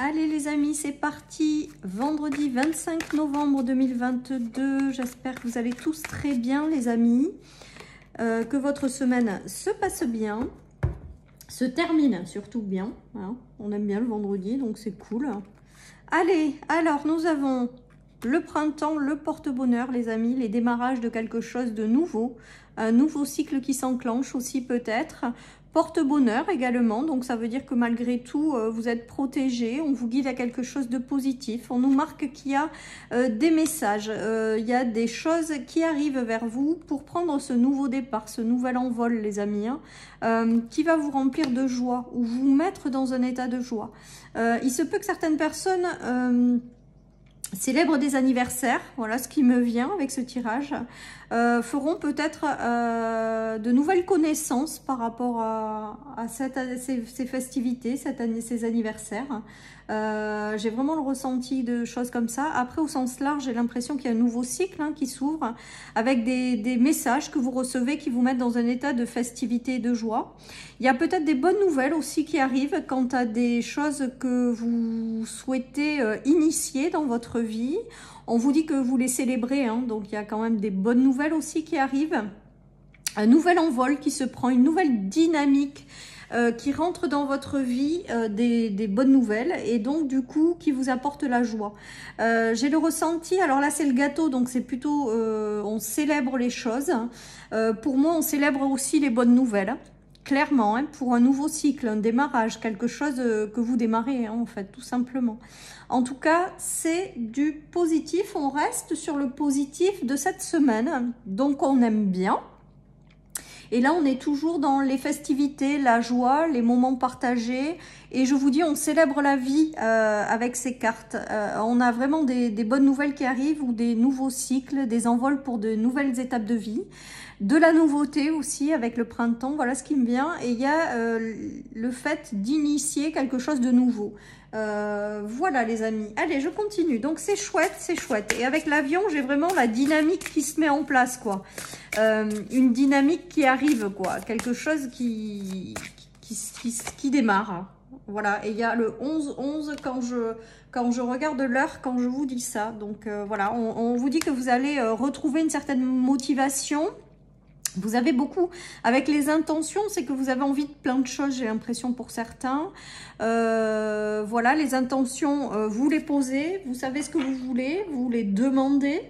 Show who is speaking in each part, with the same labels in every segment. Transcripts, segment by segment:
Speaker 1: Allez les amis, c'est parti. Vendredi 25 novembre 2022. J'espère que vous allez tous très bien les amis. Que votre semaine se passe bien. Se termine surtout bien. Hein. On aime bien le vendredi, donc c'est cool. Allez, alors nous avons le printemps, le porte-bonheur les amis. Les démarrages de quelque chose de nouveau. Un nouveau cycle qui s'enclenche aussi peut-être. Porte-bonheur également, donc ça veut dire que malgré tout, vous êtes protégé, on vous guide à quelque chose de positif. On nous marque qu'il y a des messages, il y a des choses qui arrivent vers vous pour prendre ce nouveau départ, ce nouvel envol les amis, hein, qui va vous remplir de joie ou vous mettre dans un état de joie. Il se peut que certaines personnes célèbrent des anniversaires, voilà ce qui me vient avec ce tirage, feront peut-être de nouvelles connaissances par rapport à ces festivités, ces anniversaires. J'ai vraiment le ressenti de choses comme ça. Après, au sens large, j'ai l'impression qu'il y a un nouveau cycle qui s'ouvre avec des messages que vous recevez qui vous mettent dans un état de festivité et de joie. Il y a peut-être des bonnes nouvelles aussi qui arrivent quant à des choses que vous souhaitez initier dans votre vie. On vous dit que vous les célébrez, hein, donc il y a quand même des bonnes nouvelles aussi qui arrivent. Un nouvel envol qui se prend, une nouvelle dynamique qui rentre dans votre vie, des bonnes nouvelles et donc du coup qui vous apporte la joie. J'ai le ressenti, alors là c'est le gâteau, donc c'est plutôt on célèbre les choses. Pour moi on célèbre aussi les bonnes nouvelles. Clairement, hein, pour un nouveau cycle, un démarrage, quelque chose que vous démarrez, hein, en fait, tout simplement. En tout cas, c'est du positif. On reste sur le positif de cette semaine. Donc, on aime bien. Et là, on est toujours dans les festivités, la joie, les moments partagés. Et je vous dis, on célèbre la vie avec ces cartes. On a vraiment des bonnes nouvelles qui arrivent ou des nouveaux cycles, des envols pour de nouvelles étapes de vie. De la nouveauté aussi avec le printemps, voilà ce qui me vient. Et il y a le fait d'initier quelque chose de nouveau. Voilà les amis. Allez, je continue. Donc c'est chouette, c'est chouette. Et avec l'avion, j'ai vraiment la dynamique qui se met en place, quoi. Une dynamique qui arrive, quoi. Quelque chose qui démarre. Voilà. Et il y a le 11-11 quand je regarde l'heure, quand je vous dis ça. Donc voilà, on vous dit que vous allez retrouver une certaine motivation. Vous avez beaucoup, avec les intentions, c'est que vous avez envie de plein de choses, j'ai l'impression pour certains. Voilà, les intentions, vous les posez, vous savez ce que vous voulez, vous les demandez,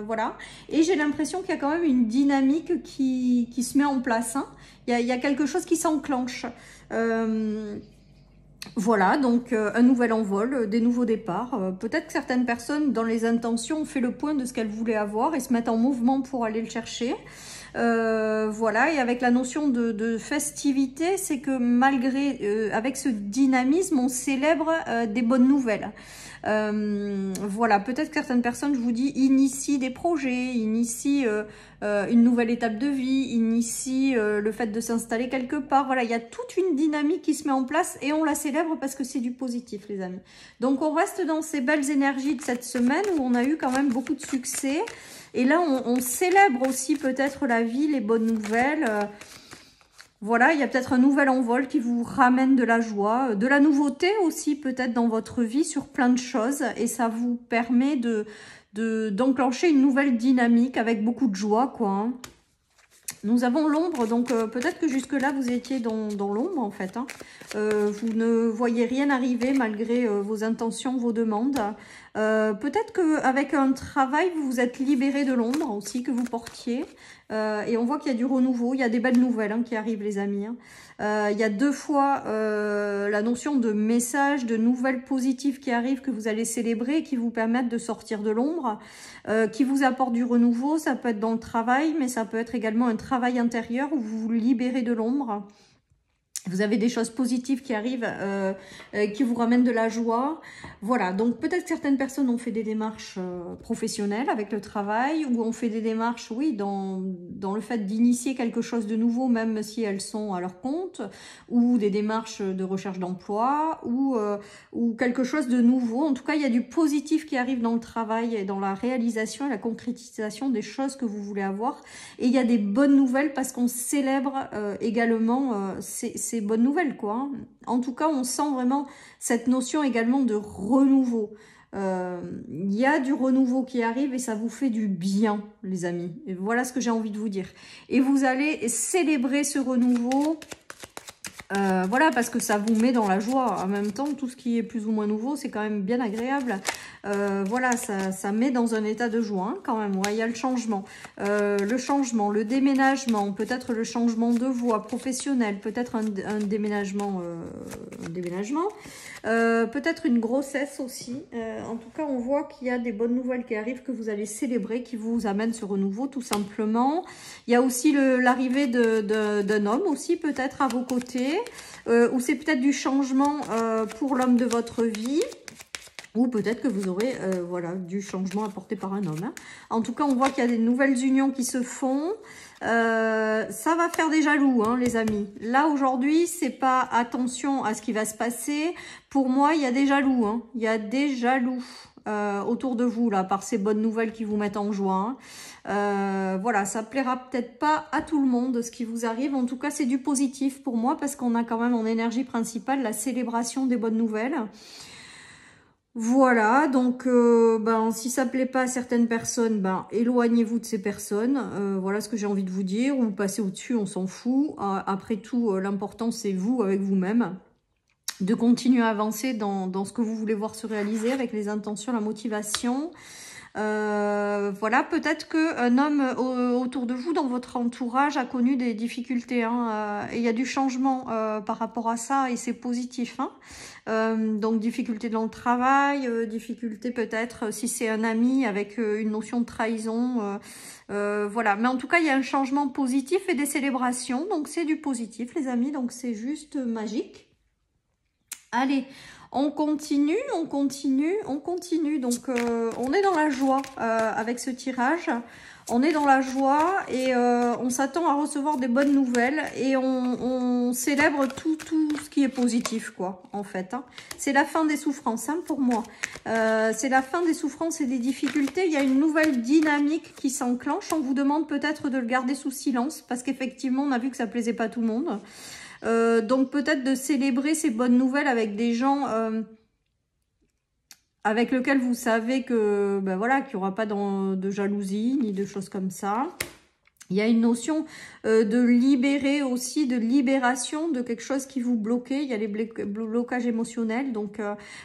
Speaker 1: voilà. Et j'ai l'impression qu'il y a quand même une dynamique qui se met en place, hein. Il y a quelque chose qui s'enclenche. Voilà, donc un nouvel envol, des nouveaux départs. Peut-être que certaines personnes, dans les intentions, ont fait le point de ce qu'elles voulaient avoir et se mettent en mouvement pour aller le chercher. Voilà, et avec la notion de festivité, c'est que malgré, avec ce dynamisme, on célèbre des bonnes nouvelles. Voilà, peut-être que certaines personnes, je vous dis, initient des projets, initient une nouvelle étape de vie, initient le fait de s'installer quelque part. Voilà, il y a toute une dynamique qui se met en place et on la célèbre parce que c'est du positif, les amis. Donc, on reste dans ces belles énergies de cette semaine où on a eu quand même beaucoup de succès. Et là, on célèbre aussi peut-être la vie, les bonnes nouvelles. Voilà, il y a peut-être un nouvel envol qui vous ramène de la joie, de la nouveauté aussi peut-être dans votre vie sur plein de choses. Et ça vous permet d'enclencher une nouvelle dynamique avec beaucoup de joie, quoi, hein. Nous avons l'ombre, donc peut-être que jusque-là, vous étiez dans l'ombre, en fait, hein. Vous ne voyez rien arriver malgré vos intentions, vos demandes. Peut-être qu'avec un travail, vous vous êtes libéré de l'ombre aussi que vous portiez. Et on voit qu'il y a du renouveau, il y a des belles nouvelles qui arrivent, les amis, hein. Il y a deux fois la notion de message, de nouvelles positives qui arrivent, que vous allez célébrer, qui vous permettent de sortir de l'ombre, qui vous apportent du renouveau. Ça peut être dans le travail, mais ça peut être également un travail intérieur où vous vous libérez de l'ombre. Vous avez des choses positives qui arrivent, qui vous ramènent de la joie. Voilà, donc peut-être que certaines personnes ont fait des démarches professionnelles avec le travail, ou ont fait des démarches, oui, dans le fait d'initier quelque chose de nouveau, même si elles sont à leur compte, ou des démarches de recherche d'emploi, ou quelque chose de nouveau. En tout cas, il y a du positif qui arrive dans le travail et dans la réalisation et la concrétisation des choses que vous voulez avoir. Et il y a des bonnes nouvelles parce qu'on célèbre également ces c'est bonne nouvelle, quoi. Hein. En tout cas, on sent vraiment cette notion également de renouveau. Il y a du renouveau qui arrive et ça vous fait du bien, les amis. Et voilà ce que j'ai envie de vous dire. Et vous allez célébrer ce renouveau. Voilà, parce que ça vous met dans la joie. En même temps, tout ce qui est plus ou moins nouveau, c'est quand même bien agréable. Voilà, ça met dans un état de joie, hein, quand même. Ouais, il y a le changement, le déménagement, peut-être le changement de voie professionnelle, peut-être un déménagement, peut-être une grossesse aussi. En tout cas, on voit qu'il y a des bonnes nouvelles qui arrivent, que vous allez célébrer, qui vous amènent ce renouveau, tout simplement. Il y a aussi l'arrivée d'un homme aussi, peut-être à vos côtés, ou c'est peut-être du changement pour l'homme de votre vie. Ou peut-être que vous aurez voilà, du changement apporté par un homme. Hein. En tout cas, on voit qu'il y a des nouvelles unions qui se font. Ça va faire des jaloux, hein, les amis. Là, aujourd'hui, c'est pas attention à ce qui va se passer. Pour moi, il y a des jaloux. Hein. Il y a des jaloux autour de vous, là, par ces bonnes nouvelles qui vous mettent en joie. Hein. Voilà, ça plaira peut-être pas à tout le monde, ce qui vous arrive. En tout cas, c'est du positif pour moi, parce qu'on a quand même en énergie principale la célébration des bonnes nouvelles. Voilà, donc si ça plaît pas à certaines personnes, éloignez-vous de ces personnes. Voilà ce que j'ai envie de vous dire. Ou passez au-dessus, on s'en fout. Après tout, l'important c'est vous avec vous-même. De continuer à avancer dans ce que vous voulez voir se réaliser avec les intentions, la motivation. Voilà, peut-être qu'un homme autour de vous, dans votre entourage, a connu des difficultés. Hein, et il y a du changement par rapport à ça et c'est positif. Hein. Donc, difficulté dans le travail, difficulté peut-être si c'est un ami avec une notion de trahison. Voilà, mais en tout cas, il y a un changement positif et des célébrations. Donc, c'est du positif, les amis. Donc, c'est juste magique. Allez, on continue. Donc, on est dans la joie avec ce tirage. On est dans la joie et on s'attend à recevoir des bonnes nouvelles. Et on célèbre tout ce qui est positif, quoi, en fait. Hein. C'est la fin des souffrances, hein, pour moi. C'est la fin des souffrances et des difficultés. Il y a une nouvelle dynamique qui s'enclenche. On vous demande peut-être de le garder sous silence. Parce qu'effectivement, on a vu que ça plaisait pas à tout le monde. Donc peut-être de célébrer ces bonnes nouvelles avec des gens avec lesquels vous savez que voilà, qu'il n'y aura pas de jalousie ni de choses comme ça. Il y a une notion de libérer aussi, de libération de quelque chose qui vous bloquait. Il y a les blocages émotionnels. Donc,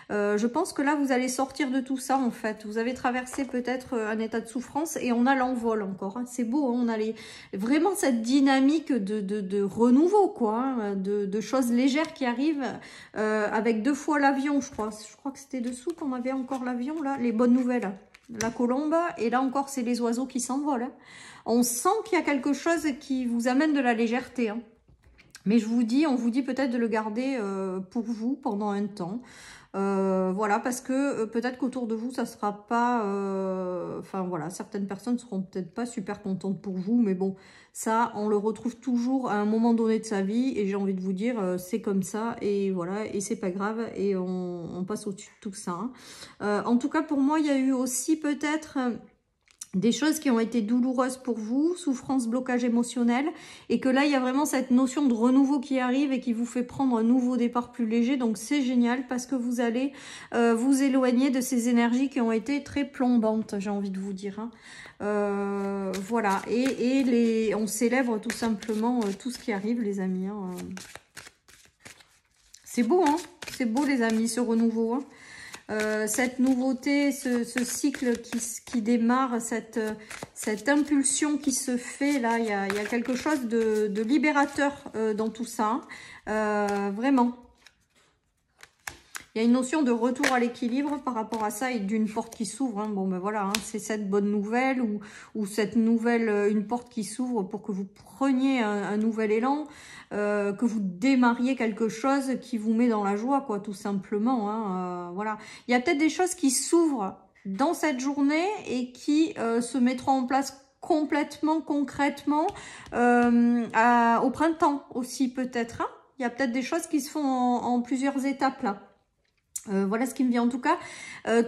Speaker 1: je pense que là, vous allez sortir de tout ça, en fait. Vous avez traversé peut-être un état de souffrance et on a l'envol encore. Hein. C'est beau, hein. On a vraiment cette dynamique de renouveau, quoi. Hein, de choses légères qui arrivent avec 2 fois l'avion, je crois. Je crois que c'était dessous qu'on avait encore l'avion, là. Les bonnes nouvelles. La colombe. Et là encore, c'est les oiseaux qui s'envolent. Hein. On sent qu'il y a quelque chose qui vous amène de la légèreté. Hein. Mais on vous dit peut-être de le garder pour vous pendant un temps. Voilà, parce que peut-être qu'autour de vous, ça sera pas... Enfin, voilà, certaines personnes seront peut-être pas super contentes pour vous. Mais bon, ça, on le retrouve toujours à un moment donné de sa vie. Et j'ai envie de vous dire, c'est comme ça. Et voilà, et c'est pas grave. Et on passe au-dessus de tout ça. Hein. En tout cas, pour moi, il y a eu aussi peut-être... des choses qui ont été douloureuses pour vous, souffrance, blocage émotionnel, et que là, il y a vraiment cette notion de renouveau qui arrive et qui vous fait prendre un nouveau départ plus léger. Donc, c'est génial parce que vous allez vous éloigner de ces énergies qui ont été très plombantes, j'ai envie de vous dire. Hein. Voilà, et on célèbre tout simplement tout ce qui arrive, les amis. Hein. C'est beau, hein, c'est beau, les amis, ce renouveau, hein. Cette nouveauté, ce cycle qui démarre, cette impulsion qui se fait, là, il y a quelque chose de libérateur dans tout ça, vraiment. Il y a une notion de retour à l'équilibre par rapport à ça et d'une porte qui s'ouvre. Hein. Bon, ben voilà, hein, c'est cette bonne nouvelle ou cette nouvelle, une porte qui s'ouvre pour que vous preniez un nouvel élan, que vous démarriez quelque chose qui vous met dans la joie, quoi, tout simplement. Hein, voilà. Il y a peut-être des choses qui s'ouvrent dans cette journée et qui se mettront en place complètement, concrètement, au printemps aussi, peut-être. Hein. Il y a peut-être des choses qui se font en plusieurs étapes, là. Voilà ce qui me vient en tout cas.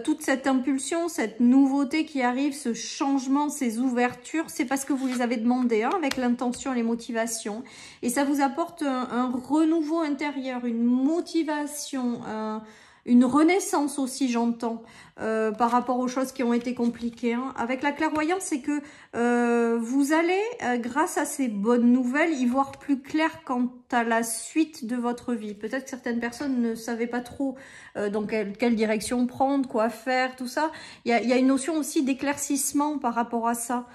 Speaker 1: Toute cette impulsion, cette nouveauté qui arrive, ce changement, ces ouvertures, c'est parce que vous les avez demandées, hein, avec l'intention et les motivations. Et ça vous apporte un renouveau intérieur, une motivation, une renaissance aussi, j'entends, par rapport aux choses qui ont été compliquées. Hein. Avec la clairvoyance, c'est que vous allez, grâce à ces bonnes nouvelles, y voir plus clair quant à la suite de votre vie. Peut-être que certaines personnes ne savaient pas trop dans quelle direction prendre, quoi faire, tout ça. Il y a une notion aussi d'éclaircissement par rapport à ça.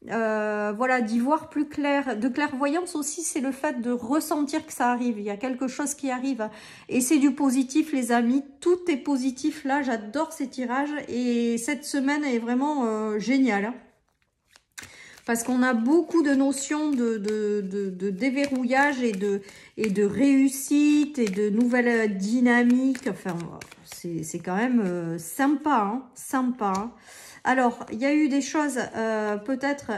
Speaker 1: Voilà, d'y voir plus clair. De clairvoyance aussi, c'est le fait de ressentir que ça arrive. Il y a quelque chose qui arrive. Et c'est du positif, les amis. Tout est positif là. J'adore ces tirages. Et cette semaine est vraiment géniale. Hein. Parce qu'on a beaucoup de notions de déverrouillage et de réussite et de nouvelles dynamiques. Enfin, c'est quand même sympa, hein, sympa. Hein. Alors, il y a eu des choses, peut-être,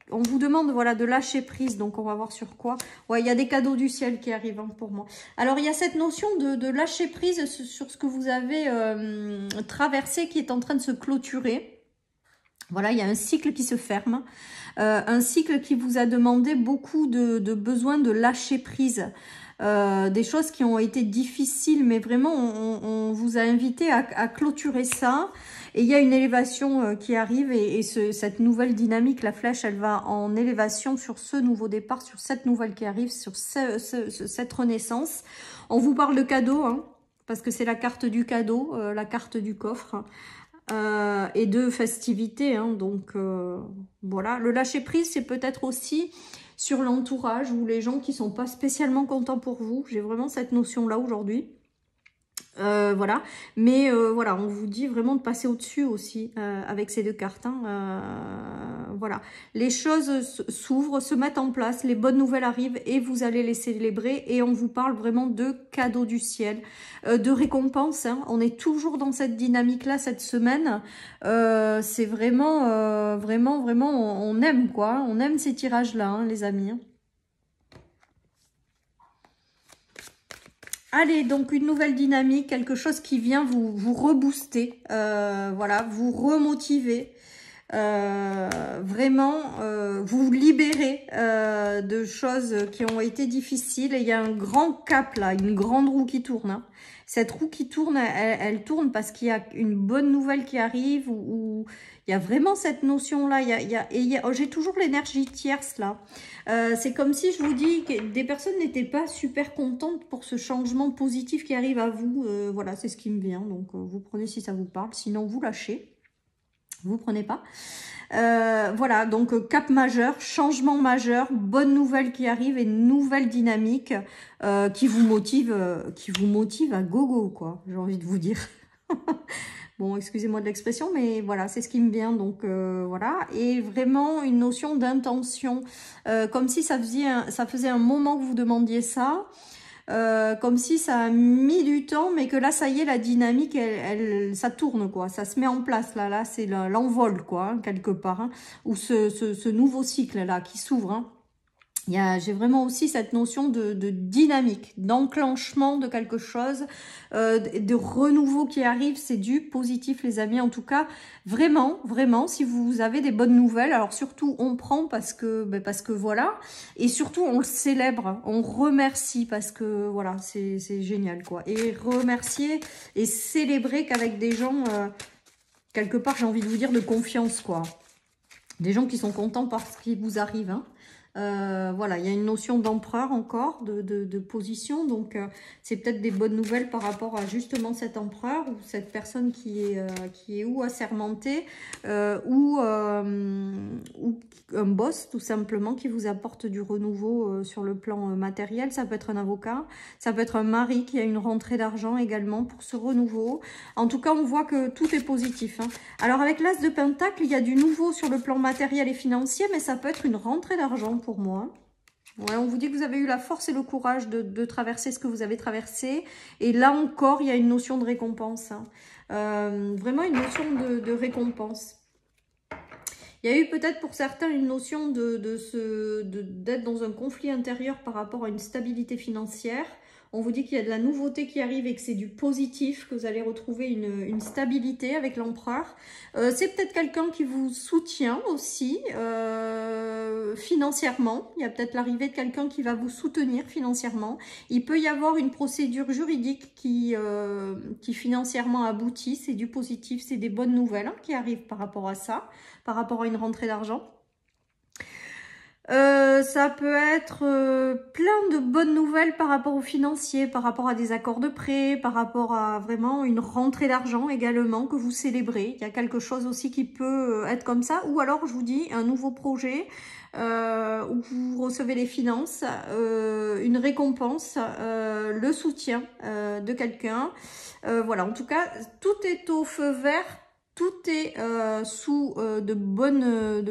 Speaker 1: on vous demande voilà, de lâcher prise, donc on va voir sur quoi. Ouais, il y a des cadeaux du ciel qui arrivent hein, pour moi. Alors, il y a cette notion de lâcher prise sur ce que vous avez traversé qui est en train de se clôturer. Voilà, il y a un cycle qui se ferme. Un cycle qui vous a demandé beaucoup de besoin de lâcher prise. Des choses qui ont été difficiles, mais vraiment, on vous a invité à clôturer ça. Et il y a une élévation qui arrive et cette nouvelle dynamique, la flèche, elle va en élévation sur ce nouveau départ, sur cette nouvelle qui arrive, sur cette renaissance. On vous parle de cadeau, hein, parce que c'est la carte du cadeau, la carte du coffre. Et de festivités, hein, donc voilà. Le lâcher prise, c'est peut-être aussi sur l'entourage ou les gens qui sont pas spécialement contents pour vous. J'ai vraiment cette notion-là aujourd'hui. Voilà, mais voilà, on vous dit vraiment de passer au-dessus aussi avec ces deux cartes. Hein, voilà, les choses s'ouvrent, se mettent en place, les bonnes nouvelles arrivent et vous allez les célébrer. Et on vous parle vraiment de cadeaux du ciel, de récompenses. Hein. On est toujours dans cette dynamique-là cette semaine. C'est vraiment, vraiment, on aime quoi. On aime ces tirages-là, hein, les amis. Hein. Allez, donc une nouvelle dynamique, quelque chose qui vient vous rebooster, voilà, vous remotiver, vraiment vous libérer de choses qui ont été difficiles. Et il y a un grand cap là, une grande roue qui tourne. Hein. Cette roue qui tourne, elle tourne parce qu'il y a une bonne nouvelle qui arrive ou il y a vraiment cette notion-là. J'ai toujours l'énergie tierce là. C'est comme si je vous dis que des personnes n'étaient pas super contentes pour ce changement positif qui arrive à vous. Voilà, c'est ce qui me vient. Donc, vous prenez si ça vous parle. Sinon, vous lâchez. Vous prenez pas. Voilà, donc cap majeur, changement majeur, bonne nouvelle qui arrive et nouvelle dynamique qui vous motive à gogo, quoi. J'ai envie de vous dire. Bon, excusez-moi de l'expression, mais voilà, c'est ce qui me vient. Donc, voilà. Et vraiment une notion d'intention. Comme si ça faisait un moment que vous demandiez ça. Comme si ça a mis du temps, mais que là, ça y est, la dynamique, ça tourne, quoi. Ça se met en place, là. Là, c'est l'envol, quoi, hein, quelque part. Hein, ou ce nouveau cycle-là qui s'ouvre, hein. J'ai vraiment aussi cette notion de dynamique, d'enclenchement de quelque chose, de renouveau qui arrive. C'est du positif, les amis. En tout cas, vraiment, vraiment, si vous avez des bonnes nouvelles, alors surtout, on prend parce que voilà. Et surtout, on le célèbre, on remercie parce que, voilà, c'est génial, quoi. Et remercier et célébrer qu'avec des gens, quelque part, j'ai envie de vous dire, de confiance, quoi. Des gens qui sont contents par ce qui vous arrive, hein. Voilà, il y a une notion d'empereur encore, de position, donc c'est peut-être des bonnes nouvelles par rapport à justement cet empereur ou cette personne qui est ou assermentée ou un boss tout simplement qui vous apporte du renouveau sur le plan matériel. Ça peut être un avocat, ça peut être un mari qui a une rentrée d'argent également pour ce renouveau. En tout cas, on voit que tout est positif. Hein. Alors avec l'As de Pentacle, il y a du nouveau sur le plan matériel et financier, mais ça peut être une rentrée d'argent pour moi. Ouais, on vous dit que vous avez eu la force et le courage de traverser ce que vous avez traversé. Et là encore, il y a une notion de récompense. Hein. Vraiment une notion de récompense. Il y a eu peut-être pour certains une notion d'être dans un conflit intérieur par rapport à une stabilité financière. On vous dit qu'il y a de la nouveauté qui arrive et que c'est du positif, que vous allez retrouver une stabilité avec l'empereur. C'est peut-être quelqu'un qui vous soutient aussi financièrement. Il y a peut-être l'arrivée de quelqu'un qui va vous soutenir financièrement. Il peut y avoir une procédure juridique qui financièrement aboutit. C'est du positif, c'est des bonnes nouvelles qui arrivent par rapport à ça, par rapport à une rentrée d'argent. Ça peut être plein de bonnes nouvelles par rapport aux financiers, par rapport à des accords de prêt, par rapport à vraiment une rentrée d'argent également que vous célébrez. Il y a quelque chose aussi qui peut être comme ça. Ou alors, je vous dis, un nouveau projet où vous recevez les finances, une récompense, le soutien de quelqu'un. Voilà, en tout cas, tout est au feu vert. Tout est sous de bonnes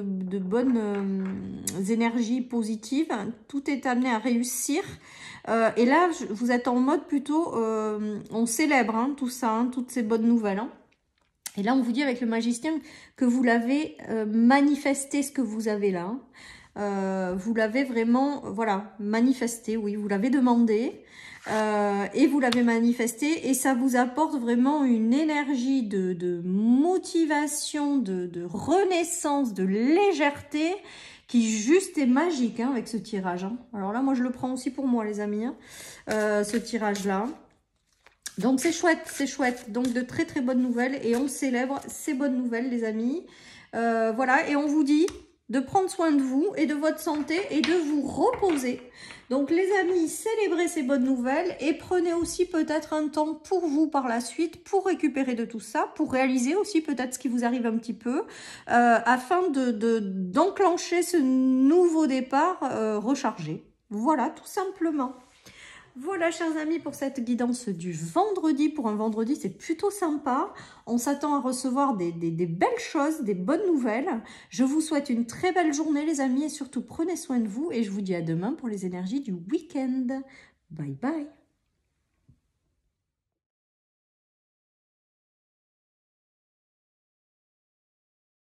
Speaker 1: énergies positives. Tout est amené à réussir. Et là, vous êtes en mode plutôt, on célèbre tout ça, toutes ces bonnes nouvelles. Et là, on vous dit avec le magicien que vous l'avez manifesté, ce que vous avez là. Vous l'avez vraiment, voilà, manifesté, oui, vous l'avez demandé. Et vous l'avez manifesté et ça vous apporte vraiment une énergie de motivation, de renaissance, de légèreté qui juste est magique avec ce tirage. Alors là, moi, je le prends aussi pour moi, les amis, ce tirage-là. Donc, c'est chouette. Donc, de très, très bonnes nouvelles et on célèbre ces bonnes nouvelles, les amis. Voilà, et on vous dit de prendre soin de vous et de votre santé et de vous reposer. Donc les amis, célébrez ces bonnes nouvelles et prenez aussi peut-être un temps pour vous par la suite pour récupérer de tout ça, pour réaliser aussi peut-être ce qui vous arrive un petit peu, afin d'enclencher ce nouveau départ rechargé. Voilà, tout simplement. Voilà, chers amis, pour cette guidance du vendredi. Pour un vendredi, c'est plutôt sympa. On s'attend à recevoir des belles choses, des bonnes nouvelles. Je vous souhaite une très belle journée, les amis, et surtout, prenez soin de vous. Et je vous dis à demain pour les énergies du week-end. Bye bye.